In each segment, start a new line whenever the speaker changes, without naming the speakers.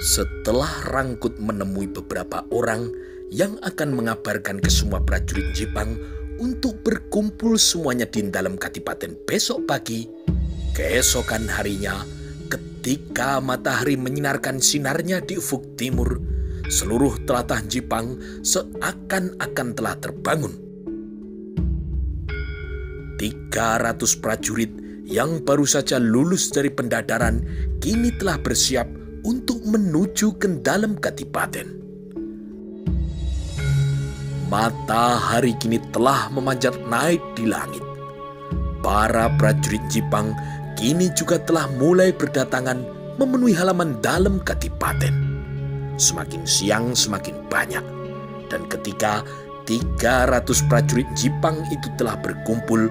Setelah Rangkut menemui beberapa orang yang akan mengabarkan ke semua prajurit Jipang untuk berkumpul semuanya di dalam kadipaten besok pagi, keesokan harinya ketika matahari menyinarkan sinarnya di ufuk timur, seluruh telatah Jipang seakan-akan telah terbangun. 300 prajurit yang baru saja lulus dari pendadaran kini telah bersiap untuk menuju ke dalam kadipaten. Matahari kini telah memanjat naik di langit. Para prajurit Jipang kini juga telah mulai berdatangan memenuhi halaman dalam kadipaten. Semakin siang semakin banyak, dan ketika 300 prajurit Jipang itu telah berkumpul,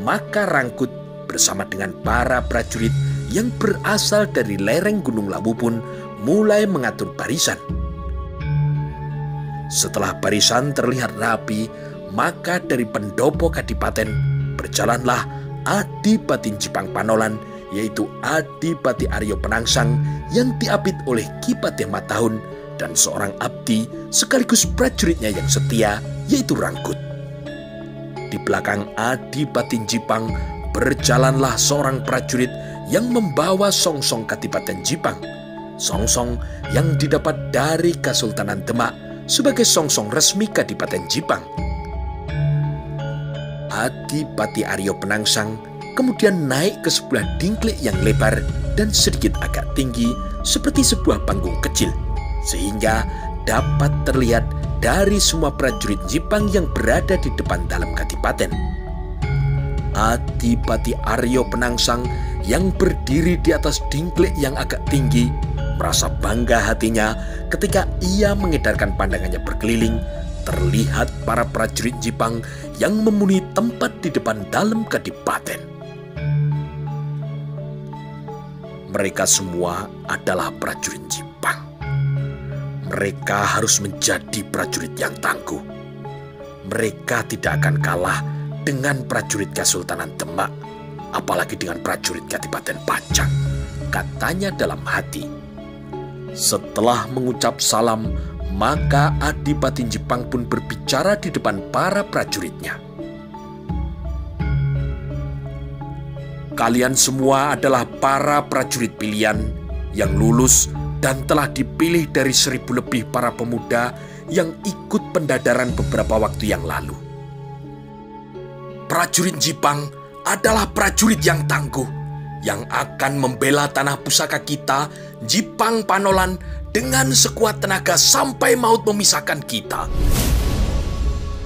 maka Rangkut bersama dengan para prajurit yang berasal dari lereng Gunung Lawu pun mulai mengatur barisan. Setelah barisan terlihat rapi, maka dari pendopo kadipaten berjalanlah Adipati Jipang Panolan, yaitu Adipati Aryo Penangsang yang diapit oleh Ki Patih Matahun dan seorang abdi sekaligus prajuritnya yang setia, yaitu Rangkut. Di belakang Adipati Jipang berjalanlah seorang prajurit yang membawa songsong Kadipaten Jipang, songsong yang didapat dari Kesultanan Demak sebagai songsong resmi Kadipaten Jipang. Adipati Aryo Penangsang kemudian naik ke sebuah dingklik yang lebar dan sedikit agak tinggi seperti sebuah panggung kecil, sehingga dapat terlihat dari semua prajurit Jipang yang berada di depan dalam kadipaten. Adipati Aryo Penangsang yang berdiri di atas dingklik yang agak tinggi merasa bangga hatinya ketika ia mengedarkan pandangannya berkeliling. Terlihat para prajurit Jipang yang memenuhi tempat di depan dalam kadipaten. Mereka semua adalah prajurit Jipang. Mereka harus menjadi prajurit yang tangguh. Mereka tidak akan kalah dengan prajurit Kesultanan Demak, apalagi dengan prajurit Kadipaten Pajang, katanya dalam hati. Setelah mengucap salam, maka Adipati Jipang pun berbicara di depan para prajuritnya. Kalian semua adalah para prajurit pilihan yang lulus dan telah dipilih dari 1000 lebih para pemuda yang ikut pendadaran beberapa waktu yang lalu. Prajurit Jipang adalah prajurit yang tangguh, yang akan membela tanah pusaka kita, Jipang Panolan, dengan sekuat tenaga sampai maut memisahkan kita.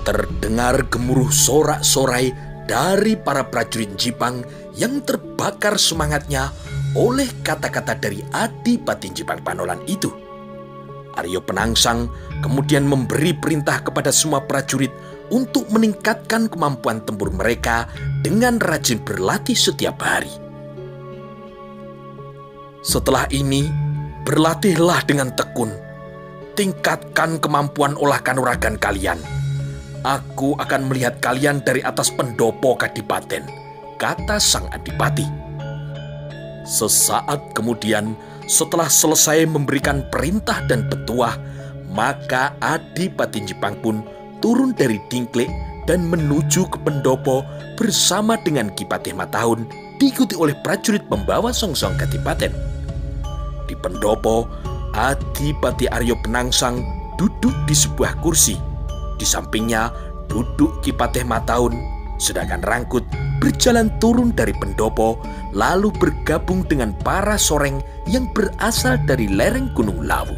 Terdengar gemuruh sorak-sorai dari para prajurit Jipang yang terbakar semangatnya oleh kata-kata dari Adipati Jipang Panolan itu. Aryo Penangsang kemudian memberi perintah kepada semua prajurit untuk meningkatkan kemampuan tempur mereka dengan rajin berlatih setiap hari. Setelah ini, berlatihlah dengan tekun. Tingkatkan kemampuan olah kanuragan kalian. Aku akan melihat kalian dari atas pendopo kadipaten, kata sang adipati. Sesaat kemudian, setelah selesai memberikan perintah dan petuah, maka Adipati Jipang pun turun dari dingklik dan menuju ke pendopo bersama dengan Ki Patih Matahun, diikuti oleh prajurit pembawa songsong kadipaten. Di pendopo, Adipati Aryo Penangsang duduk di sebuah kursi. Di sampingnya duduk Ki Patih Matahun, sedangkan Rangkut berjalan turun dari pendopo lalu bergabung dengan para soreng yang berasal dari lereng Gunung Lawu.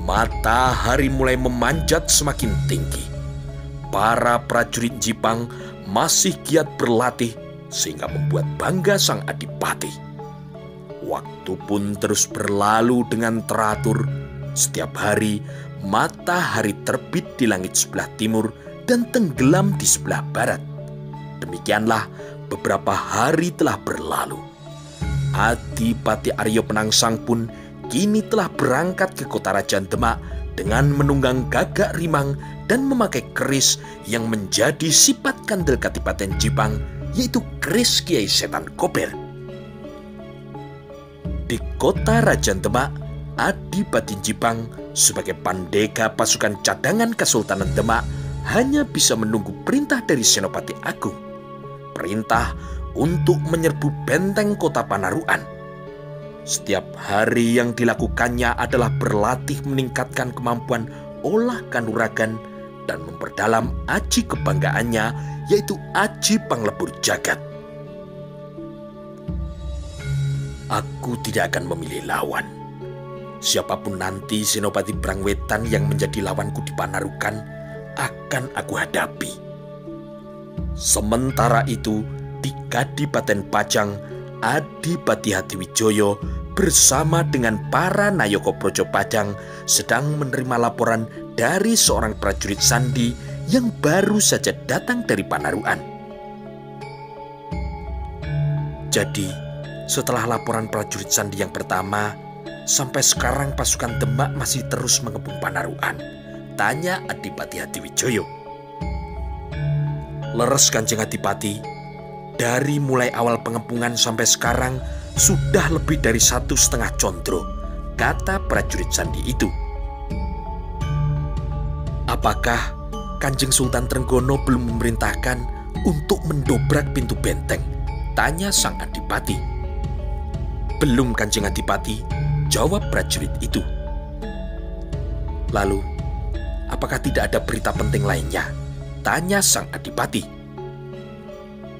Matahari mulai memanjat semakin tinggi. Para prajurit Jipang masih giat berlatih sehingga membuat bangga sang adipati. Waktu pun terus berlalu dengan teratur. Setiap hari matahari terbit di langit sebelah timur dan tenggelam di sebelah barat. Demikianlah beberapa hari telah berlalu. Adipati Aryo Penangsang pun kini telah berangkat ke kota Rajan Demak dengan menunggang gagak rimang dan memakai keris yang menjadi sifat kandel Kadipaten Jipang, yaitu keris Kiai Setan Kober. Di kota Rajan Demak, Adipati Jipang sebagai pandega pasukan cadangan Kesultanan Demak hanya bisa menunggu perintah dari Senopati Agung. Perintah untuk menyerbu benteng kota Panarukan. Setiap hari yang dilakukannya adalah berlatih meningkatkan kemampuan olah kanuragan dan memperdalam aji kebanggaannya, yaitu aji panglebur jagat. Aku tidak akan memilih lawan. Siapapun nanti Senopati Brangwetan yang menjadi lawanku di Panarukan akan aku hadapi. Sementara itu, di Kadipaten Pajang, Adipati Hadiwijoyo bersama dengan para Nayaka Praja Padang sedang menerima laporan dari seorang prajurit sandi yang baru saja datang dari Panarukan. Jadi, setelah laporan prajurit sandi yang pertama, sampai sekarang pasukan Demak masih terus mengepung Panarukan? Tanya Adipati Hadiwijoyo. Leres Kanjeng Adipati, dari mulai awal pengepungan sampai sekarang sudah lebih dari 1,5 condro, kata prajurit sandi itu. Apakah Kanjeng Sultan Trenggono belum memerintahkan untuk mendobrak pintu benteng? Tanya sang Adipati. Belum Kanjeng Adipati, jawab prajurit itu. Lalu, apakah tidak ada berita penting lainnya? Tanya sang Adipati.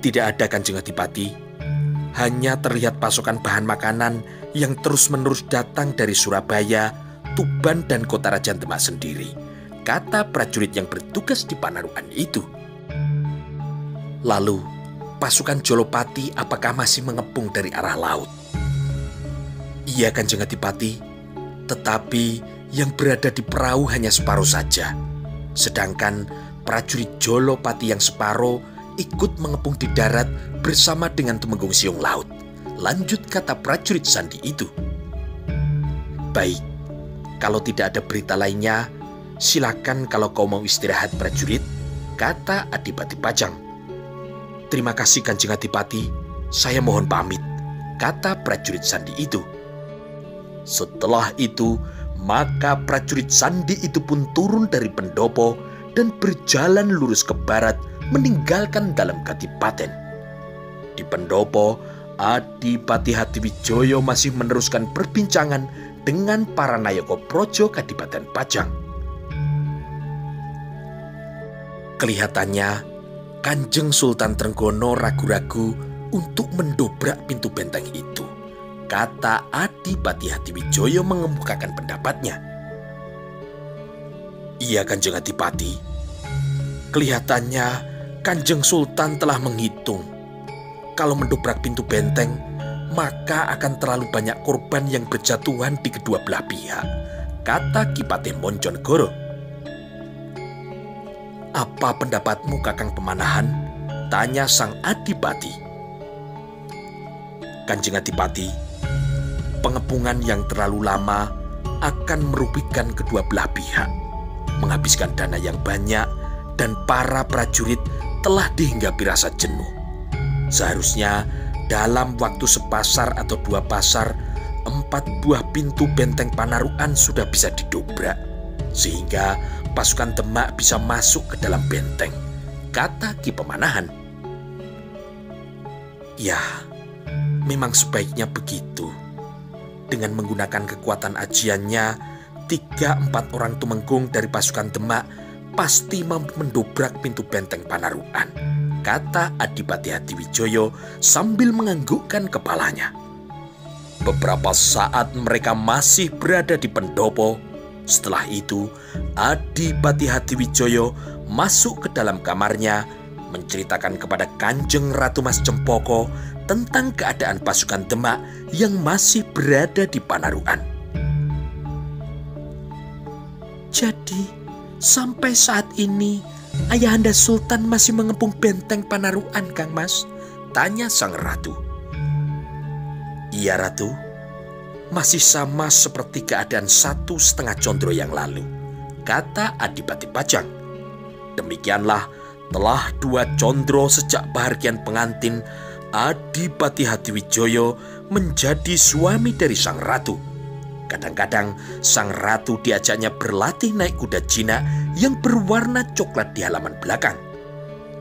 Tidak ada Kanjeng Adipati, hanya terlihat pasokan bahan makanan yang terus-menerus datang dari Surabaya, Tuban, dan kota Raja Demak sendiri, kata prajurit yang bertugas di Panarukan itu. Lalu, pasukan Jolopati apakah masih mengepung dari arah laut? Iya Kanjeng Adipati, tetapi yang berada di perahu hanya separuh saja. Sedangkan prajurit Jolopati yang separuh ikut mengepung di darat bersama dengan Tumenggung Siung Laut. Lanjut kata prajurit sandi itu. Baik, kalau tidak ada berita lainnya, silakan kalau kau mau istirahat prajurit, kata Adipati Pajang. Terima kasih Kanjeng Adipati, saya mohon pamit, kata prajurit sandi itu. Setelah itu, maka prajurit sandi itu pun turun dari pendopo dan berjalan lurus ke barat meninggalkan dalam kadipaten. Di pendopo, Adipati Hadiwijoyo masih meneruskan perbincangan dengan para Nayaka Praja Kadipaten Pajang. Kelihatannya Kanjeng Sultan Trenggono ragu-ragu untuk mendobrak pintu benteng itu, kata Adipati Hadiwijoyo mengemukakan pendapatnya. Iya Kanjeng Adipati, kelihatannya Kanjeng Sultan telah menghitung. Kalau mendobrak pintu benteng, maka akan terlalu banyak korban yang berjatuhan di kedua belah pihak, kata Ki Patih Monjonegoro. Apa pendapatmu Kakang Pemanahan? Tanya sang Adipati. Kanjeng Adipati, pengepungan yang terlalu lama akan merugikan kedua belah pihak, menghabiskan dana yang banyak, dan para prajurit telah dihinggapi rasa jenuh. Seharusnya dalam waktu sepasar atau 2 pasar, 4 buah pintu benteng Panarukan sudah bisa didobrak, sehingga pasukan Demak bisa masuk ke dalam benteng, kata Ki Pemanahan. Ya, memang sebaiknya begitu. Dengan menggunakan kekuatan ajiannya, 3-4 orang tumenggung dari pasukan Demak pasti mampu mendobrak pintu benteng Panarukan, kata Adipati Hadiwijoyo sambil menganggukkan kepalanya. Beberapa saat mereka masih berada di pendopo. Setelah itu, Adipati Hadiwijoyo masuk ke dalam kamarnya, menceritakan kepada Kanjeng Ratu Mas Cempoko tentang keadaan pasukan Demak yang masih berada di Panarukan. Jadi, sampai saat ini Ayahanda Sultan masih mengepung benteng Panarukan, Kang Mas? Tanya sang ratu. Iya Ratu, masih sama seperti keadaan 1,5 condro yang lalu, kata Adipati Pajang. Demikianlah telah 2 condro sejak bahagian pengantin Adipati Hadiwijoyo menjadi suami dari sang ratu. Kadang-kadang sang ratu diajaknya berlatih naik kuda jinak yang berwarna coklat di halaman belakang.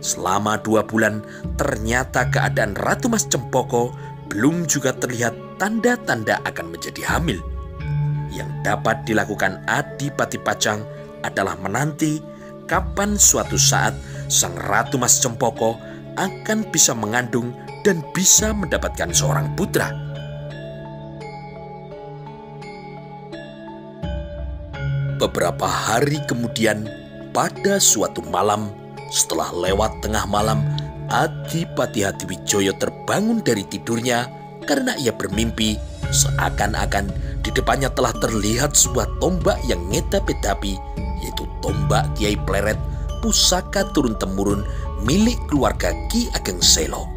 Selama 2 bulan, ternyata keadaan Ratu Mas Cempoko belum juga terlihat tanda-tanda akan menjadi hamil. Yang dapat dilakukan Adipati Pajang adalah menanti kapan suatu saat sang Ratu Mas Cempoko akan bisa mengandung dan bisa mendapatkan seorang putra. Beberapa hari kemudian, pada suatu malam, setelah lewat tengah malam, Adipati Hadiwijoyo terbangun dari tidurnya karena ia bermimpi seakan-akan di depannya telah terlihat sebuah tombak yang ngedap-edapi, yaitu tombak Kiai Pleret, pusaka turun-temurun milik keluarga Ki Ageng Selo.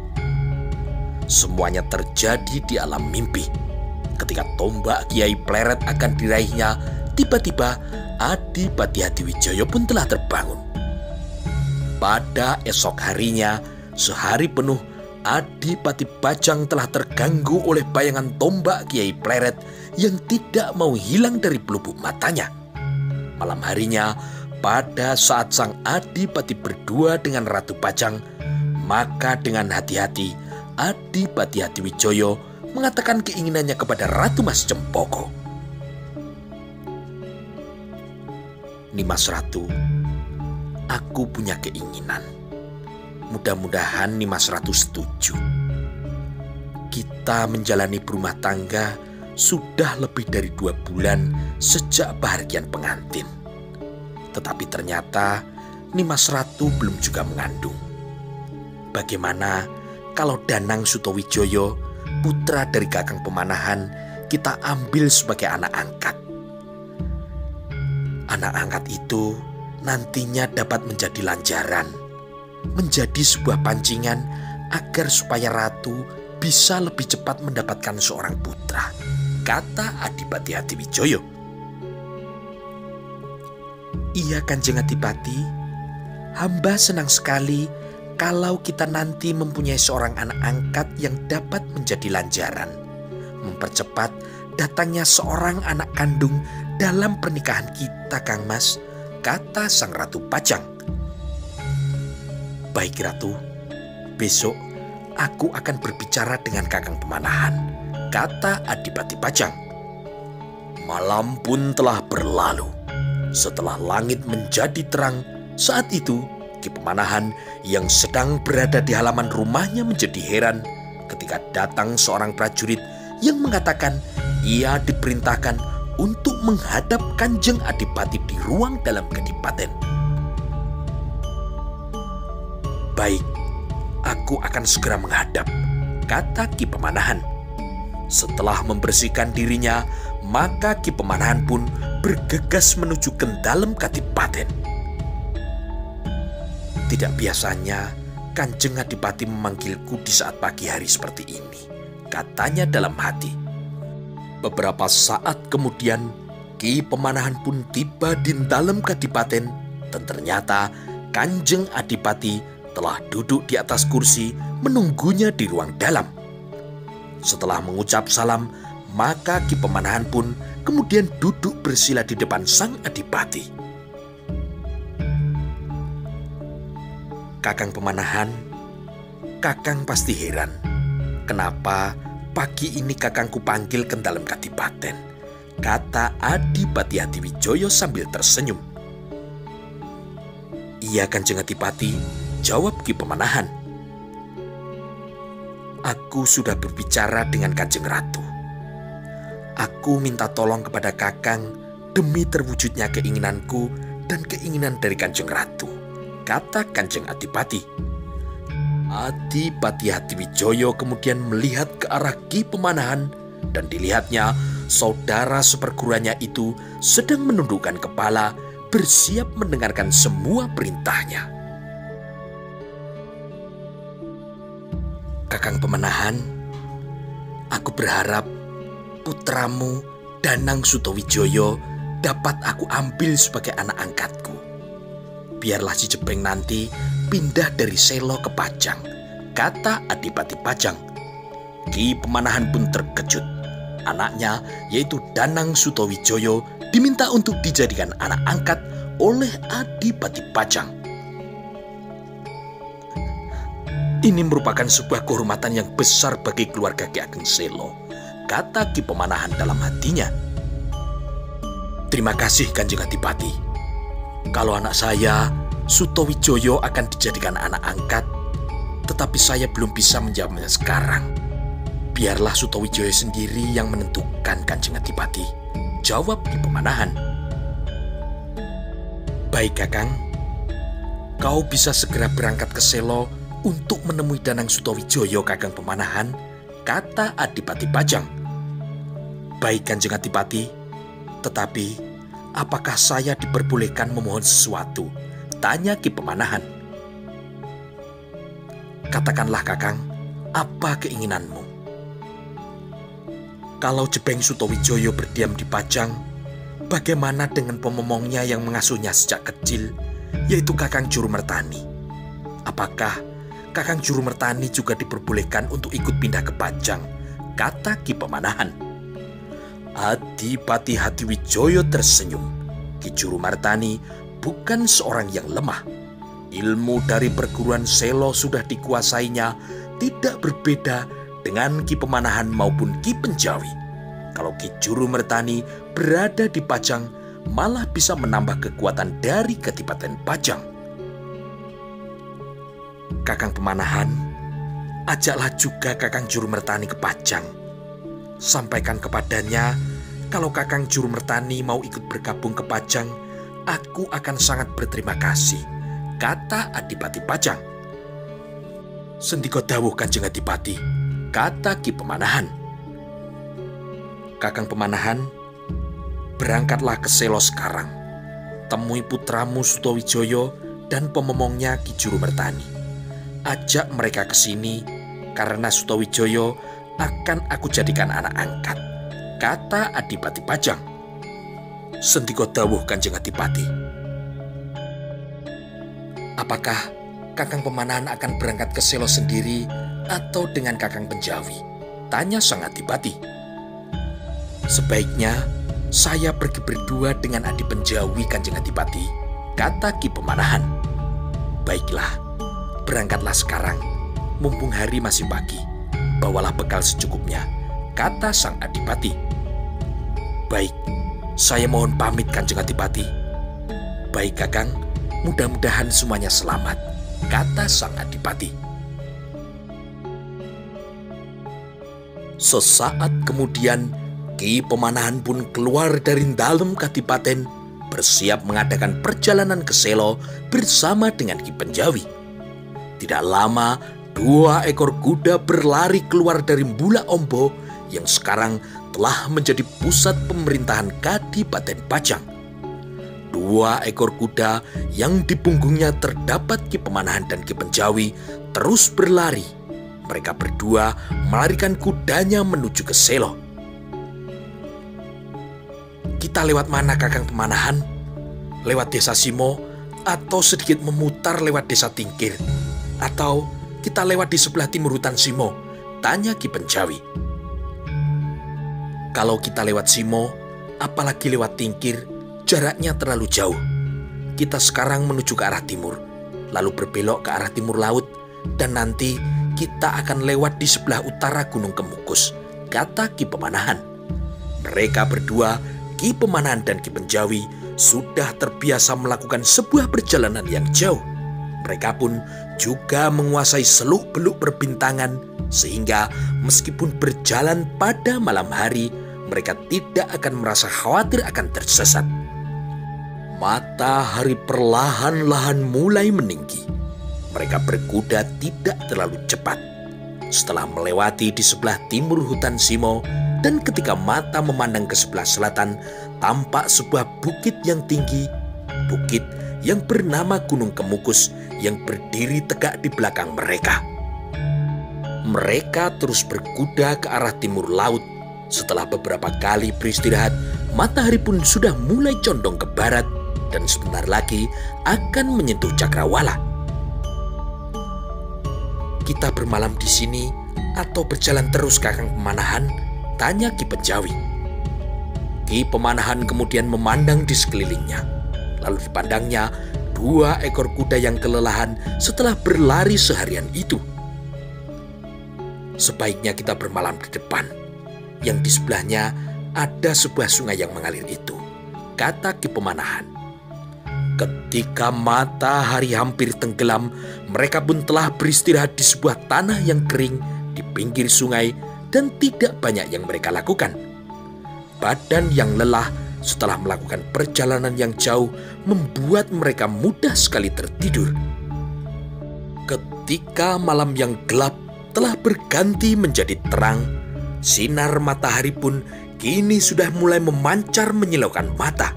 Semuanya terjadi di alam mimpi. Ketika tombak Kiai Pleret akan diraihnya, tiba-tiba Adipati Hadiwijoyo pun telah terbangun. Pada esok harinya, sehari penuh, Adipati Pajang telah terganggu oleh bayangan tombak Kiai Pleret yang tidak mau hilang dari pelupuk matanya. Malam harinya, pada saat sang Adipati berdua dengan Ratu Pajang, maka dengan hati-hati Adipati Hadiwijoyo mengatakan keinginannya kepada Ratu Mas Cempoko. "Nimas Ratu, aku punya keinginan. Mudah-mudahan Nimas Ratu setuju. Kita menjalani berumah tangga sudah lebih dari 2 bulan sejak bahagian pengantin. Tetapi ternyata Nimas Ratu belum juga mengandung. Bagaimana kalau Danang Sutowijoyo, putra dari Kakang Pemanahan, kita ambil sebagai anak angkat? Anak angkat itu nantinya dapat menjadi lanjaran, menjadi sebuah pancingan agar supaya Ratu bisa lebih cepat mendapatkan seorang putra," kata Adipati Hadiwijoyo. "Iya Kanjeng Adipati, hamba senang sekali kalau kita nanti mempunyai seorang anak angkat yang dapat menjadi lanjaran, mempercepat datangnya seorang anak kandung dalam pernikahan kita, Kang Mas," kata sang Ratu Pajang. "Baik Ratu, besok aku akan berbicara dengan Kakang Pemanahan," kata Adipati Pajang. Malam pun telah berlalu. Setelah langit menjadi terang, saat itu Ki Pemanahan yang sedang berada di halaman rumahnya menjadi heran ketika datang seorang prajurit yang mengatakan ia diperintahkan untuk menghadap Kanjeng Adipati di ruang dalam kadipaten. "Baik, aku akan segera menghadap," kata Ki Pemanahan. Setelah membersihkan dirinya, maka Ki Pemanahan pun bergegas menuju ke dalam kadipaten. "Tidak biasanya Kanjeng Adipati memanggilku di saat pagi hari seperti ini," katanya dalam hati. Beberapa saat kemudian, Ki Pemanahan pun tiba di dalam kadipaten dan ternyata Kanjeng Adipati telah duduk di atas kursi menunggunya di ruang dalam. Setelah mengucap salam, maka Ki Pemanahan pun kemudian duduk bersila di depan sang Adipati. "Kakang Pemanahan, Kakang pasti heran kenapa pagi ini Kakangku panggil ke dalam kadipaten," kata Adipati Hadiwijoyo sambil tersenyum. "Iya Kanjeng Adipati," jawab Ki Pemanahan. "Aku sudah berbicara dengan Kanjeng Ratu. Aku minta tolong kepada Kakang demi terwujudnya keinginanku dan keinginan dari Kanjeng Ratu," kata Kanjeng Adipati. Adipati Hadiwijoyo kemudian melihat ke arah Ki Pemanahan dan dilihatnya saudara seperguruannya itu sedang menundukkan kepala bersiap mendengarkan semua perintahnya. "Kakang Pemanahan, aku berharap putramu Danang Sutowijoyo dapat aku ambil sebagai anak angkatku. Biarlah si Jebeng nanti pindah dari Selo ke Pajang," kata Adipati Pajang. Ki Pemanahan pun terkejut. anaknya yaitu Danang Sutawijoyo diminta untuk dijadikan anak angkat oleh Adipati Pajang. Ini merupakan sebuah kehormatan yang besar bagi keluarga Ki Ageng Selo, kata Ki Pemanahan dalam hatinya. Terima kasih Kanjeng Adipati. Kalau anak saya, Sutawijoyo, akan dijadikan anak angkat, tetapi saya belum bisa menjawabnya sekarang. Biarlah Sutawijoyo sendiri yang menentukan, Kanjeng Adipati, jawab Ki Pemanahan. Baik Kakang, kau bisa segera berangkat ke Selo untuk menemui Danang Sutawijoyo, Kakang Pemanahan, kata Adipati Pajang. Baik Kanjeng Adipati, tetapi apakah saya diperbolehkan memohon sesuatu? Tanya Ki Pemanahan. Katakanlah Kakang, apa keinginanmu? Kalau Jebeng Sutawijoyo berdiam di Pajang, bagaimana dengan pemomongnya yang mengasuhnya sejak kecil, yaitu Kakang Jurumertani? Apakah Kakang Jurumertani juga diperbolehkan untuk ikut pindah ke Pajang? Kata Ki Pemanahan. Adipati Hadiwijoyo tersenyum. Ki Jurumertani bukan seorang yang lemah. Ilmu dari perguruan Selo sudah dikuasainya, tidak berbeda dengan Ki Pemanahan maupun Ki Penjawi. Kalau Ki Jurumertani berada di Pajang, malah bisa menambah kekuatan dari Kadipaten Pajang. Kakang Pemanahan, ajaklah juga Kakang Jurumertani ke Pajang. Sampaikan kepadanya, kalau Kakang Jurumertani mau ikut bergabung ke Pajang, aku akan sangat berterima kasih, kata Adipati Pajang. Sendika dawuh Kanjeng Adipati, kata Ki Pemanahan. Kakang Pemanahan, berangkatlah ke Selo sekarang. Temui putramu Sutawijoyo dan pemomongnya Ki Jurumertani. Ajak mereka ke sini, karena Sutawijoyo akan aku jadikan anak angkat, kata Adipati Pajang. Sendika dawuh Kanjeng Adipati. Apakah Kakang Pemanahan akan berangkat ke Selo sendiri atau dengan Kakang Penjawi? Tanya sang Adipati. Sebaiknya saya pergi berdua dengan Adi Penjawi, Kanjeng Adipati, kata Ki Pemanahan. Baiklah, berangkatlah sekarang, mumpung hari masih pagi. Bawalah bekal secukupnya, kata sang Adipati. Baik, saya mohon pamit Kanjeng Adipati. Baik Kakang, mudah-mudahan semuanya selamat, kata sang Adipati. Sesaat kemudian, Ki Pemanahan pun keluar dari dalam kadipaten, bersiap mengadakan perjalanan ke Selo bersama dengan Ki Penjawi. Tidak lama, 2 ekor kuda berlari keluar dari Mbula Ombo yang sekarang telah menjadi pusat pemerintahan Kadipaten Pajang. 2 ekor kuda yang di punggungnya terdapat Ki Pemanahan dan Ki Penjawi terus berlari. Mereka berdua melarikan kudanya menuju ke Selo. Kita lewat mana Kakang Pemanahan? Lewat desa Simo atau sedikit memutar lewat desa Tingkir? Atau kita lewat di sebelah timur hutan Simo? Tanya Ki Penjawi. Kalau kita lewat Simo, apalagi lewat Tingkir, jaraknya terlalu jauh. Kita sekarang menuju ke arah timur, lalu berbelok ke arah timur laut, dan nanti kita akan lewat di sebelah utara Gunung Kemukus, kata Ki Pemanahan. Mereka berdua, Ki Pemanahan dan Ki Penjawi, sudah terbiasa melakukan sebuah perjalanan yang jauh. Mereka pun juga menguasai seluk-beluk perbintangan, sehingga meskipun berjalan pada malam hari, mereka tidak akan merasa khawatir akan tersesat. Matahari perlahan-lahan mulai meninggi. Mereka berkuda tidak terlalu cepat. Setelah melewati di sebelah timur hutan Simo, dan ketika mata memandang ke sebelah selatan, tampak sebuah bukit yang tinggi, bukit yang bernama Gunung Kemukus yang berdiri tegak di belakang mereka. Mereka terus berkuda ke arah timur laut. Setelah beberapa kali beristirahat, matahari pun sudah mulai condong ke barat dan sebentar lagi akan menyentuh Cakrawala. Kita bermalam di sini atau berjalan terus Kakang Pemanahan? Tanya Ki Penjawi. Ki Pemanahan kemudian memandang di sekelilingnya. Lalu dipandangnya 2 ekor kuda yang kelelahan setelah berlari seharian itu. Sebaiknya kita bermalam di depan, yang di sebelahnya ada sebuah sungai yang mengalir itu, kata Ki Pemanahan. Ketika matahari hampir tenggelam, mereka pun telah beristirahat di sebuah tanah yang kering di pinggir sungai dan tidak banyak yang mereka lakukan. Badan yang lelah setelah melakukan perjalanan yang jauh membuat mereka mudah sekali tertidur. Ketika malam yang gelap telah berganti menjadi terang, sinar matahari pun kini sudah mulai memancar menyilaukan mata.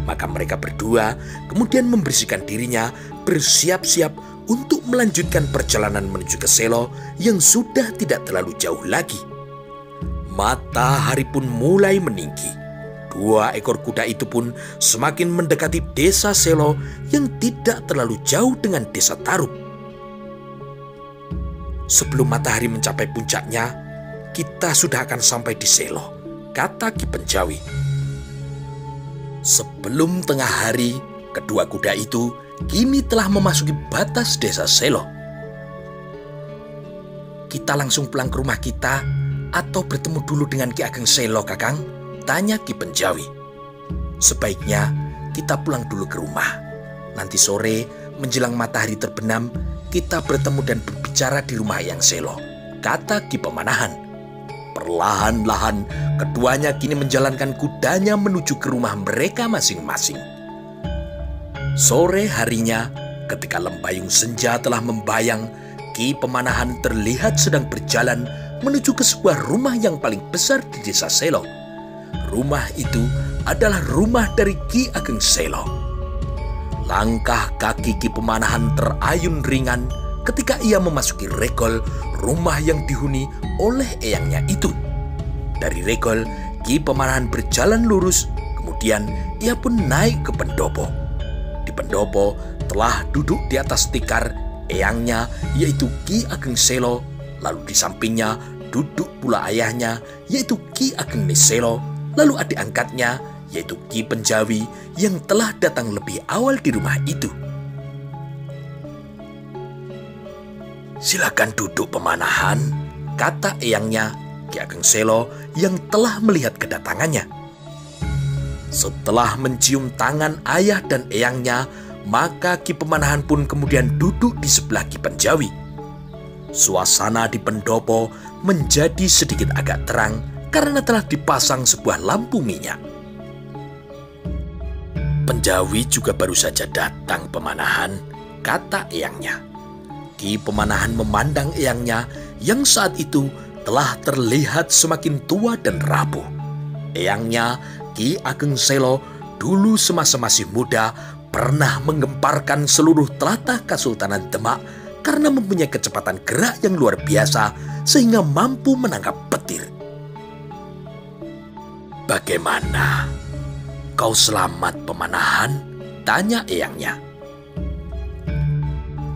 Maka mereka berdua kemudian membersihkan dirinya, bersiap-siap untuk melanjutkan perjalanan menuju ke Selo yang sudah tidak terlalu jauh lagi. Matahari pun mulai meninggi. 2 ekor kuda itu pun semakin mendekati desa Selo yang tidak terlalu jauh dengan desa Tarup. Sebelum matahari mencapai puncaknya, kita sudah akan sampai di Selo, kata Ki Penjawi. Sebelum tengah hari, kedua kuda itu kini telah memasuki batas desa Selo. Kita langsung pulang ke rumah kita atau bertemu dulu dengan Ki Ageng Selo, Kakang? Tanya Ki Penjawi. Sebaiknya kita pulang dulu ke rumah. Nanti sore menjelang matahari terbenam, kita bertemu dan berbicara di rumah Eyang Selo, kata Ki Pemanahan. Perlahan-lahan keduanya kini menjalankan kudanya menuju ke rumah mereka masing-masing. Sore harinya, ketika lembayung senja telah membayang, Ki Pemanahan terlihat sedang berjalan menuju ke sebuah rumah yang paling besar di desa Selo. Rumah itu adalah rumah dari Ki Ageng Selo. Langkah kaki Ki Pemanahan terayun ringan ketika ia memasuki regol rumah yang dihuni oleh eyangnya itu. Dari regol, Ki Pemanahan berjalan lurus, kemudian ia pun naik ke pendopo. Di pendopo telah duduk di atas tikar eyangnya, yaitu Ki Ageng Selo. Lalu di sampingnya duduk pula ayahnya, yaitu Ki Ageng Selo. Lalu adik angkatnya, yaitu Ki Penjawi yang telah datang lebih awal di rumah itu. Silakan duduk Pemanahan, kata eyangnya Ki Ageng Selo yang telah melihat kedatangannya. Setelah mencium tangan ayah dan eyangnya, maka Ki Pemanahan pun kemudian duduk di sebelah Ki Penjawi. Suasana di pendopo menjadi sedikit agak terang karena telah dipasang sebuah lampu minyak. Penjawi juga baru saja datang Pemanahan, kata eyangnya. Ki Pemanahan memandang eyangnya yang saat itu telah terlihat semakin tua dan rapuh. Eyangnya, Ki Ageng Selo, dulu semasa masih muda pernah menggemparkan seluruh tlatah Kesultanan Demak karena mempunyai kecepatan gerak yang luar biasa sehingga mampu menangkap petir. Bagaimana? Kau selamat Pemanahan? Tanya eyangnya.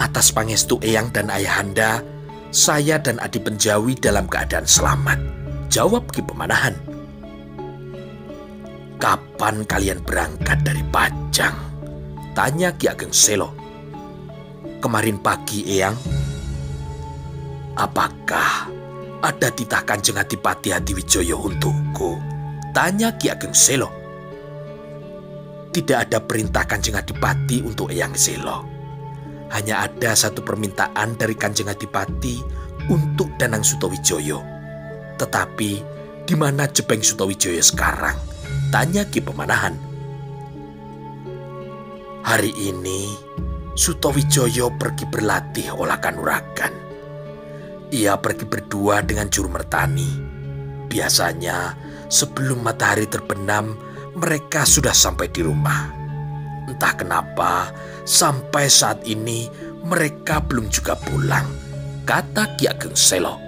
Atas pangestu eyang dan ayahanda, saya dan Adi Penjawi dalam keadaan selamat, jawab Ki Pemanahan. Kapan kalian berangkat dari Pajang? Tanya Ki Ageng Selo. Kemarin pagi, eyang. Apakah ada titah Kanjeng Adipati Hadiwijoyo untukku? Tanya Ki Ageng Selo. Tidak ada perintah Kanjeng Adipati untuk Eyang Selo. Hanya ada satu permintaan dari Kanjeng Adipati untuk Danang Sutawijoyo. Tetapi di mana Jebeng Sutawijoyo sekarang? Tanya Ki Pemanahan. Hari ini Sutawijoyo pergi berlatih olah kanuragan. Ia pergi berdua dengan Juru Mertani. Biasanya sebelum matahari terbenam, mereka sudah sampai di rumah. Entah kenapa, sampai saat ini mereka belum juga pulang, kata Ki Ageng Selo.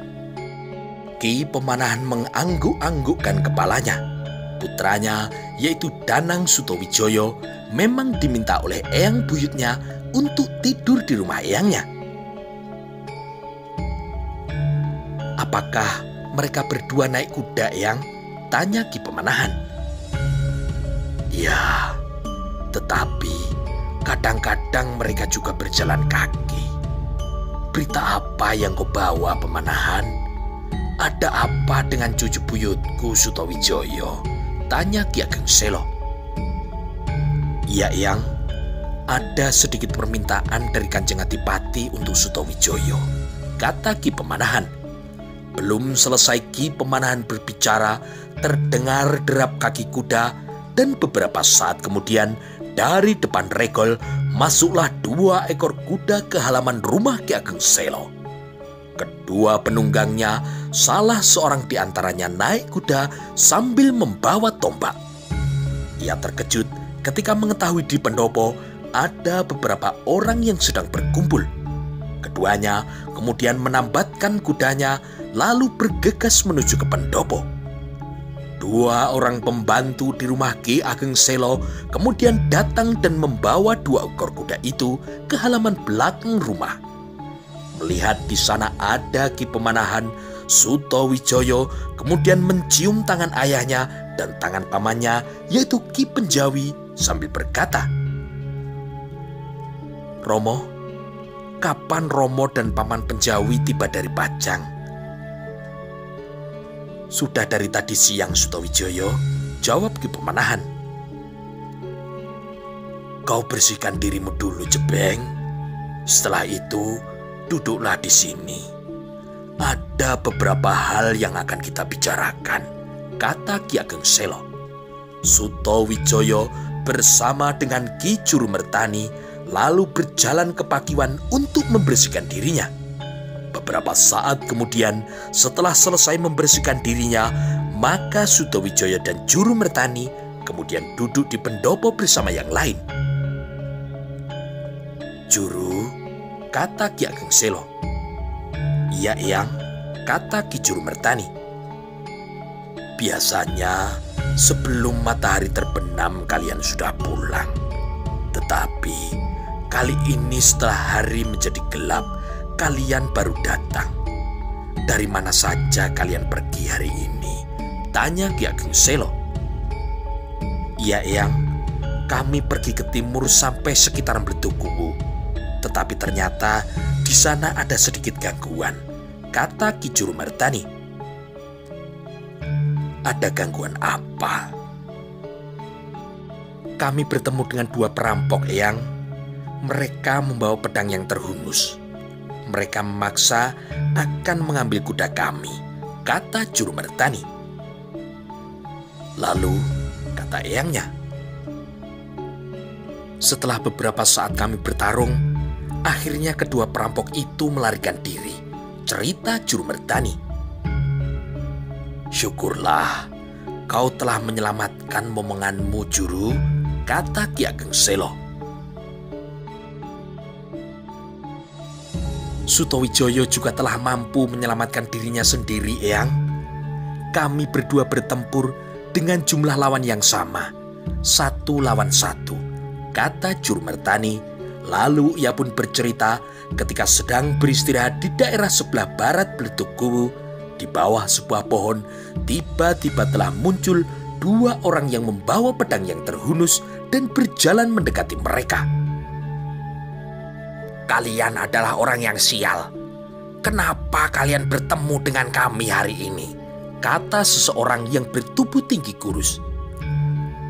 Ki Pemanahan mengangguk-anggukkan kepalanya. Putranya, yaitu Danang Sutawijoyo, memang diminta oleh eyang buyutnya untuk tidur di rumah eyangnya. Apakah mereka berdua naik kuda, Eyang? Tanya Ki Pemanahan. Ya, tetapi kadang-kadang mereka juga berjalan kaki. Berita apa yang kau bawa, Pemanahan? Ada apa dengan cucu buyutku Sutawijaya? Tanya Ki Ageng Selo. Iya, Eyang. Ada sedikit permintaan dari Kanjeng Adipati untuk Sutawijaya, kata Ki Pemanahan. Belum selesai Ki Pemanahan berbicara, terdengar derap kaki kuda, dan beberapa saat kemudian dari depan regol masuklah 2 ekor kuda ke halaman rumah Ki Ageng Selo. Kedua penunggangnya, salah seorang di antaranya naik kuda sambil membawa tombak. Ia terkejut ketika mengetahui di pendopo ada beberapa orang yang sedang berkumpul. Keduanya kemudian menambatkan kudanya lalu bergegas menuju ke pendopo. 2 orang pembantu di rumah Ki Ageng Selo kemudian datang dan membawa 2 ekor kuda itu ke halaman belakang rumah. Melihat di sana ada Ki Pemanahan, Sutawijaya kemudian mencium tangan ayahnya dan tangan pamannya, yaitu Ki Penjawi, sambil berkata, Romo, kapan Romo dan Paman Penjawi tiba dari Pajang? Sudah dari tadi siang, Sutawijaya, jawab Ki Pemanahan. Kau bersihkan dirimu dulu, Jebeng. Setelah itu, duduklah di sini. Ada beberapa hal yang akan kita bicarakan, kata Ki Ageng Selo. Sutawijaya bersama dengan Ki Jurumertani lalu berjalan ke Pakiwan untuk membersihkan dirinya. Beberapa saat kemudian, setelah selesai membersihkan dirinya, maka Sutawijaya dan Jurumertani kemudian duduk di pendopo bersama yang lain. Juru, kata Ki Ageng Selo. Iya, Eyang, kata Ki Jurumertani. Biasanya sebelum matahari terbenam kalian sudah pulang. Tetapi kali ini setelah hari menjadi gelap, kalian baru datang. Dari mana saja kalian pergi hari ini? Tanya Ki Ageng Selo. Iya, Eyang, kami pergi ke timur sampai sekitaran Bledukuwu. Tetapi ternyata di sana ada sedikit gangguan, kata Ki Jurumertani. Ada gangguan apa? Kami bertemu dengan 2 perampok, Eyang. Mereka membawa pedang yang terhunus. Mereka memaksa akan mengambil kuda kami, kata Jurumertani. Lalu, kata Eyangnya, setelah beberapa saat kami bertarung, akhirnya kedua perampok itu melarikan diri, cerita Jurumertani. Syukurlah kau telah menyelamatkan momonganmu, Juru, kata Ki Ageng Selo. Sutawijaya juga telah mampu menyelamatkan dirinya sendiri, Eyang. Kami berdua bertempur dengan jumlah lawan yang sama, 1 lawan 1, kata Jurumertani. Lalu ia pun bercerita ketika sedang beristirahat di daerah sebelah barat Bledukuwu, di bawah sebuah pohon, tiba-tiba telah muncul 2 orang yang membawa pedang yang terhunus dan berjalan mendekati mereka. Kalian adalah orang yang sial. Kenapa kalian bertemu dengan kami hari ini? Kata seseorang yang bertubuh tinggi kurus.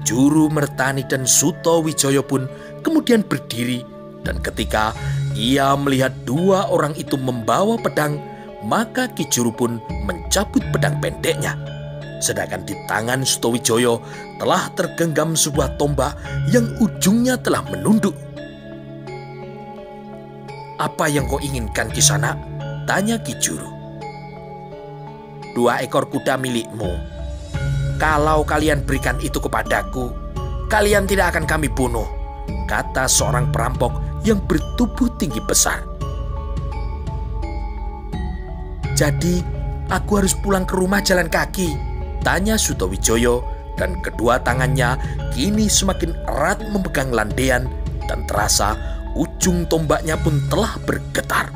Jurumertani dan Sutawijaya pun kemudian berdiri, dan ketika ia melihat 2 orang itu membawa pedang, maka Ki Juru pun mencabut pedang pendeknya. Sedangkan di tangan Sutawijaya telah tergenggam sebuah tombak yang ujungnya telah menunduk. Apa yang kau inginkan, Kisana? Tanya Ki Juru. 2 ekor kuda milikmu. Kalau kalian berikan itu kepadaku, kalian tidak akan kami bunuh, kata seorang perampok yang bertubuh tinggi besar. Jadi aku harus pulang ke rumah jalan kaki? Tanya Sutawijaya, dan kedua tangannya kini semakin erat memegang landean dan terasa ujung tombaknya pun telah bergetar.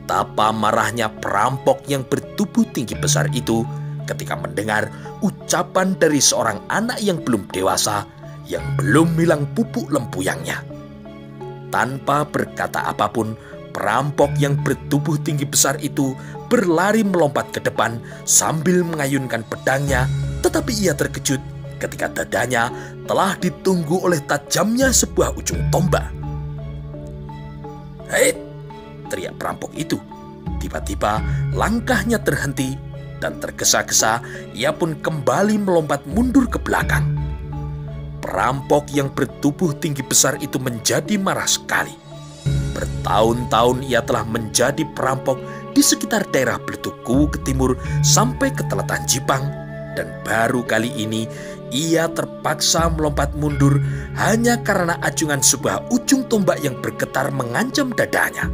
betapa marahnya perampok yang bertubuh tinggi besar itu ketika mendengar ucapan dari seorang anak yang belum dewasa yang belum hilang pupuk lempuyangnya. Tanpa berkata apapun, perampok yang bertubuh tinggi besar itu berlari melompat ke depan sambil mengayunkan pedangnya, tetapi ia terkejut ketika dadanya telah ditunggu oleh tajamnya sebuah ujung tombak. "Hei!" teriak perampok itu. Tiba-tiba langkahnya terhenti dan tergesa-gesa ia pun kembali melompat mundur ke belakang. Perampok yang bertubuh tinggi besar itu menjadi marah sekali. Bertahun-tahun ia telah menjadi perampok di sekitar daerah Bletuku ke timur sampai ke Telatan Jipang, dan baru kali ini ia terpaksa melompat mundur hanya karena acungan sebuah ujung tombak yang bergetar mengancam dadanya.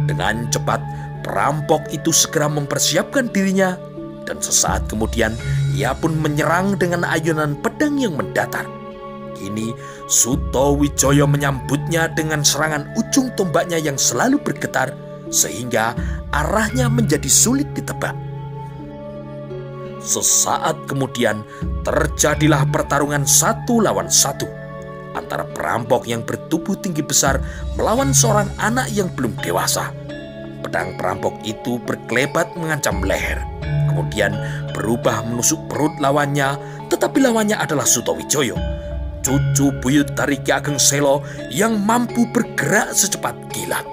Dengan cepat, perampok itu segera mempersiapkan dirinya, dan sesaat kemudian ia pun menyerang dengan ayunan pedang yang mendatar. Kini Sutowijoyo menyambutnya dengan serangan ujung tombaknya yang selalu bergetar, sehingga arahnya menjadi sulit ditebak. Sesaat kemudian terjadilah pertarungan 1 lawan 1 antara perampok yang bertubuh tinggi besar melawan seorang anak yang belum dewasa. Pedang perampok itu berkelebat mengancam leher, kemudian berubah menusuk perut lawannya, tetapi lawannya adalah Sutowijoyo, cucu buyut dari Ki Ageng Selo yang mampu bergerak secepat kilat.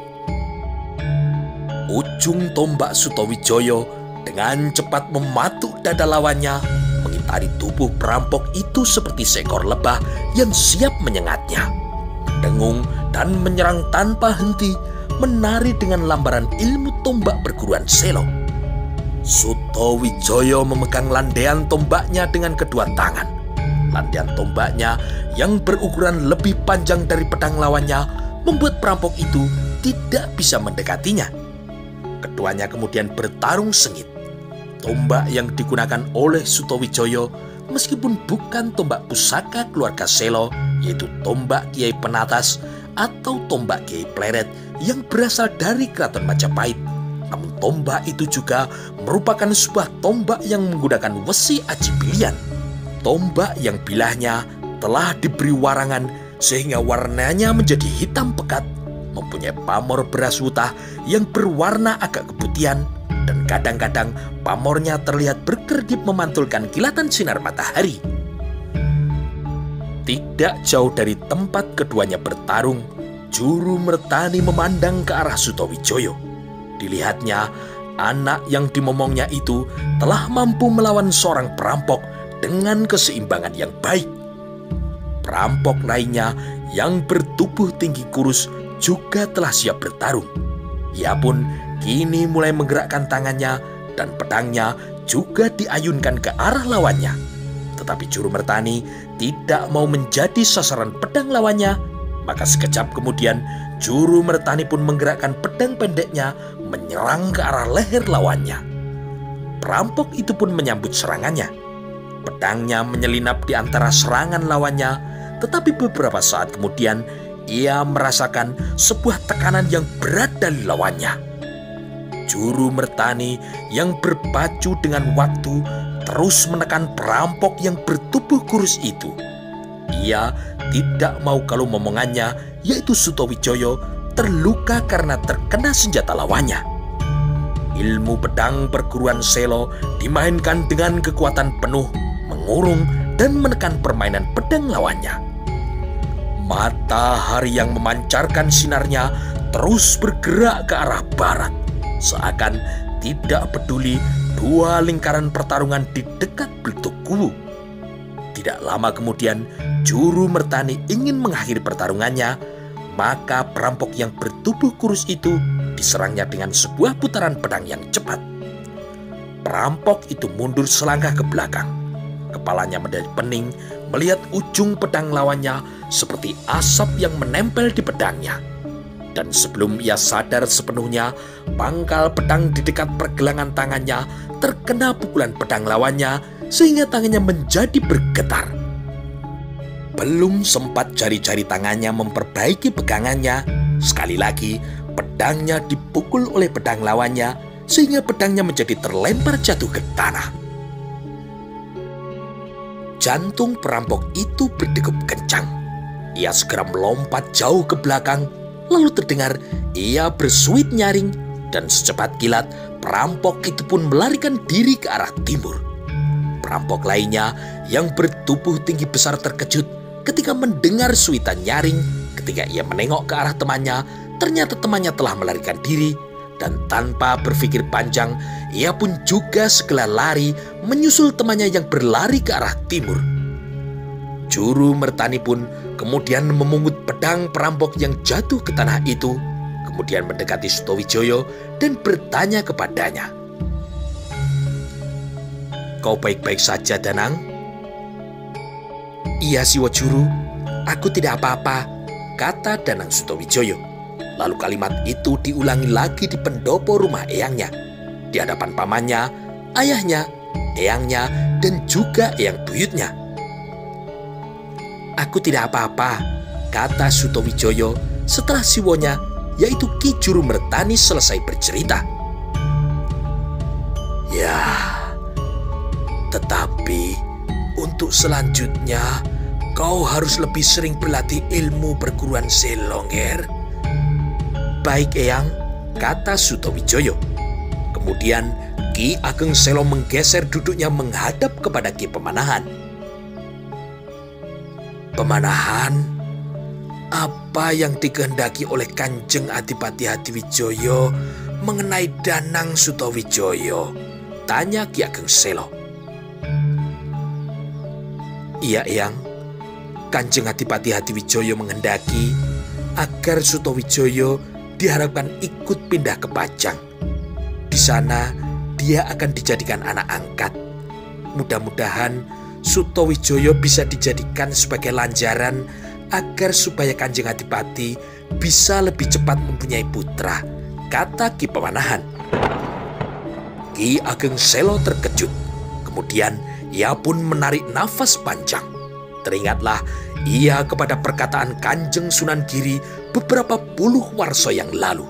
Ujung tombak Sutowijoyo dengan cepat mematuk dada lawannya, mengitari tubuh perampok itu seperti seekor lebah yang siap menyengatnya. Mendengung dan menyerang tanpa henti, menari dengan lambaran ilmu tombak perguruan Selo. Sutowijoyo memegang landaian tombaknya dengan kedua tangan. Landaian tombaknya yang berukuran lebih panjang dari pedang lawannya membuat perampok itu tidak bisa mendekatinya. Keduanya kemudian bertarung sengit. Tombak yang digunakan oleh Sutowijoyo meskipun bukan tombak pusaka keluarga Selo, yaitu tombak Kiai Penatas atau tombak Kiai Pleret yang berasal dari Keraton Majapahit, namun tombak itu juga merupakan sebuah tombak yang menggunakan wesi aji pilihan. Tombak yang bilahnya telah diberi warangan sehingga warnanya menjadi hitam pekat, mempunyai pamor beras wutah yang berwarna agak keputihan, dan kadang-kadang pamornya terlihat berkedip memantulkan kilatan sinar matahari. Tidak jauh dari tempat keduanya bertarung, Juru Mertani memandang ke arah Sutowijoyo. Dilihatnya, anak yang dimomongnya itu telah mampu melawan seorang perampok dengan keseimbangan yang baik. Perampok lainnya yang bertubuh tinggi kurus juga telah siap bertarung. Ia pun kini mulai menggerakkan tangannya dan pedangnya juga diayunkan ke arah lawannya. Tetapi Juru Mertani tidak mau menjadi sasaran pedang lawannya, maka sekejap kemudian Juru Mertani pun menggerakkan pedang pendeknya menyerang ke arah leher lawannya. Perampok itu pun menyambut serangannya. Pedangnya menyelinap di antara serangan lawannya, tetapi beberapa saat kemudian ia merasakan sebuah tekanan yang berat dari lawannya. Juru Mertani yang berpacu dengan waktu terus menekan perampok yang bertubuh kurus itu. Ia tidak mau kalau momongannya, yaitu Sutowijoyo, terluka karena terkena senjata lawannya. Ilmu pedang perguruan Selo dimainkan dengan kekuatan penuh, mengurung dan menekan permainan pedang lawannya. Matahari yang memancarkan sinarnya terus bergerak ke arah barat, seakan tidak peduli dua lingkaran pertarungan di dekat Bletuku. Tidak lama kemudian, Juru Mertani ingin mengakhiri pertarungannya, maka perampok yang bertubuh kurus itu diserangnya dengan sebuah putaran pedang yang cepat. Perampok itu mundur selangkah ke belakang. Kepalanya menjadi pening melihat ujung pedang lawannya seperti asap yang menempel di pedangnya. Dan sebelum ia sadar sepenuhnya, pangkal pedang di dekat pergelangan tangannya terkena pukulan pedang lawannya sehingga tangannya menjadi bergetar. Belum sempat jari-jari tangannya memperbaiki pegangannya, sekali lagi pedangnya dipukul oleh pedang lawannya sehingga pedangnya menjadi terlempar jatuh ke tanah. Jantung perampok itu berdegup kencang. Ia segera melompat jauh ke belakang, lalu terdengar ia bersuit nyaring, dan secepat kilat perampok itu pun melarikan diri ke arah timur. Perampok lainnya yang bertubuh tinggi besar terkejut ketika mendengar suitan nyaring. Ketika ia menengok ke arah temannya, ternyata temannya telah melarikan diri, dan tanpa berpikir panjang, ia pun juga segera lari menyusul temannya yang berlari ke arah timur. Juru Mertani pun kemudian memungut pedang perampok yang jatuh ke tanah itu, kemudian mendekati Sutowijoyo dan bertanya kepadanya, "Kau baik-baik saja, Danang?" "Iya, Siwojuru, aku tidak apa-apa," kata Danang Sutowijoyo. Lalu kalimat itu diulangi lagi di pendopo rumah eyangnya, di hadapan pamannya, ayahnya, eyangnya, dan juga eyang buyutnya. "Aku tidak apa-apa," kata Sutowijoyo setelah siwonya, yaitu Ki Juru Mertani, selesai bercerita. "Ya, tetapi untuk selanjutnya kau harus lebih sering berlatih ilmu perguruan Selong, Ger." "Baik, Eyang," kata Sutowijoyo. Kemudian Ki Ageng Selo menggeser duduknya menghadap kepada Ki Pemanahan. "Pemanahan, apa yang dikehendaki oleh Kanjeng Adipati Hadiwijoyo mengenai Danang Sutowijoyo?" tanya Ki Ageng Selo. "Iya, Eyang, Kanjeng Adipati Hadiwijoyo menghendaki agar Sutowijoyo diharapkan ikut pindah ke Pajang. Di sana dia akan dijadikan anak angkat. Mudah-mudahan Sutowijoyo bisa dijadikan sebagai lanjaran agar supaya Kanjeng Adipati bisa lebih cepat mempunyai putra," kata Ki Pemanahan. Ki Ageng Selo terkejut. Kemudian ia pun menarik nafas panjang. Teringatlah ia kepada perkataan Kanjeng Sunan Giri beberapa puluh warsa yang lalu,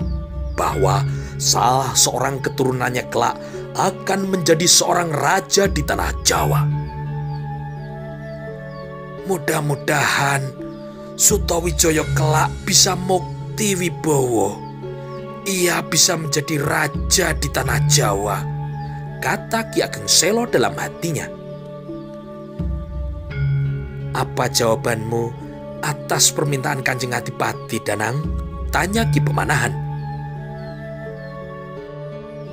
bahwa salah seorang keturunannya kelak akan menjadi seorang raja di tanah Jawa. Mudah-mudahan Sutowijoyo kelak bisa mukti wibowo. Ia bisa menjadi raja di tanah Jawa, kata Ki Ageng Selo dalam hatinya. "Apa jawabanmu atas permintaan Kanjeng Adipati, Danang?" tanya Ki Pemanahan.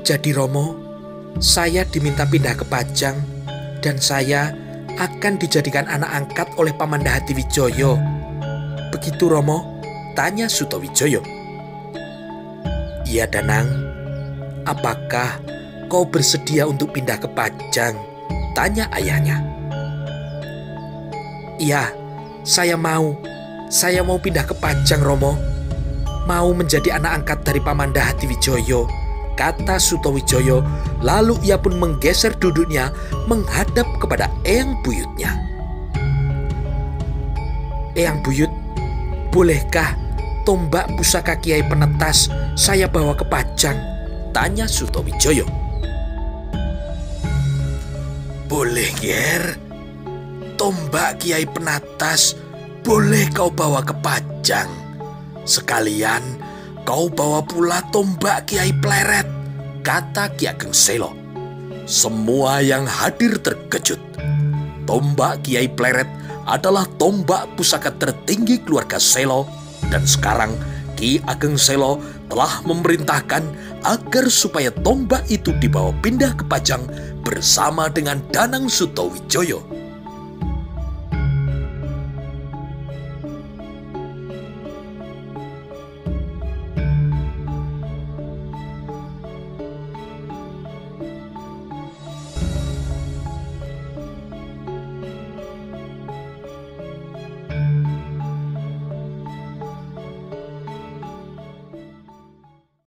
"Jadi Romo, saya diminta pindah ke Pajang dan saya akan dijadikan anak angkat oleh Pamanda Hadiwijoyo. Begitu Romo?" tanya Sutowijoyo. "Iya, Danang. Apakah kau bersedia untuk pindah ke Pajang?" tanya ayahnya. "Iya, saya mau. Saya mau pindah ke Pajang, Romo. Mau menjadi anak angkat dari Pamanda Hadiwijoyo," kata Sutowijoyo. Lalu ia pun menggeser duduknya menghadap kepada eyang buyutnya. "Eyang buyut, bolehkah tombak pusaka Kiai Penetas saya bawa ke Pajang?" tanya Sutowijoyo. "Boleh, Ger. Tombak Kiai Penatas boleh kau bawa ke Pajang. Sekalian kau bawa pula tombak Kiai Pleret," kata Ki Ageng Selo. Semua yang hadir terkejut. Tombak Kiai Pleret adalah tombak pusaka tertinggi keluarga Selo, dan sekarang Ki Ageng Selo telah memerintahkan agar supaya tombak itu dibawa pindah ke Pajang bersama dengan Danang Sutowijoyo.